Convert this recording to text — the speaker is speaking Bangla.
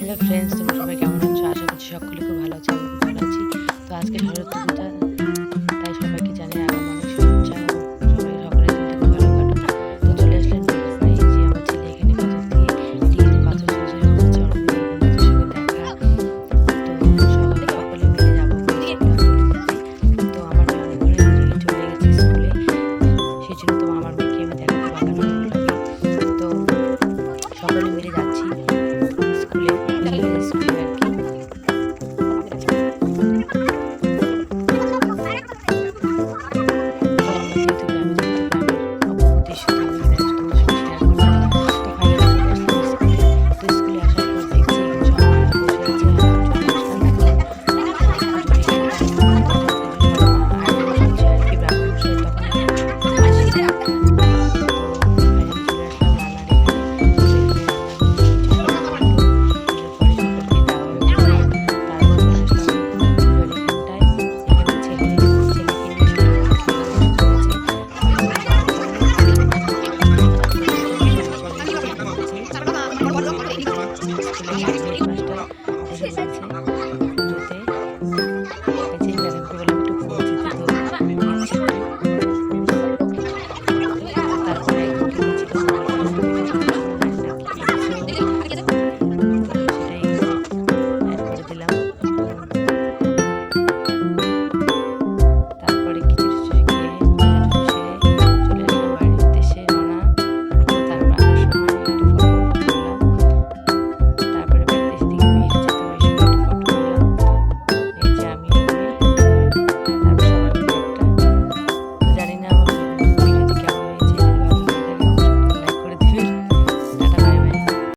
হ্যালো ফ্রেন্ডস, তোমরা সবাই কেমন আছো? আশা করছি সকলে খুব ভালো আছে। আমি খুব ভালো আছি। তো আজকে সরস্বতী পূজা, তাই সবাইকে জানিয়ে আগাম অনেক শুভেচ্ছা ও সকলের দিনটা খুব ভালো কাটুক। তো চলে আসলেন বিকেল পাড়ে, এই যে আমার ছেলে এখানে পাথর দিয়ে ডিঙিতে পাথর ছোঁড়াছুড়ি করছে, অনেকদিন বন্ধুদের সঙ্গে দেখা। তো সকলে মিলে যাবো তো আমার অনেক করে চলে গেছি স্কুলে, সেই জন্য তো আমার মেয়েকে আমি দেখাতে পারলাম না। তো সকলে মিলে যাচ্ছি স্কুলে আর কি। Gracias.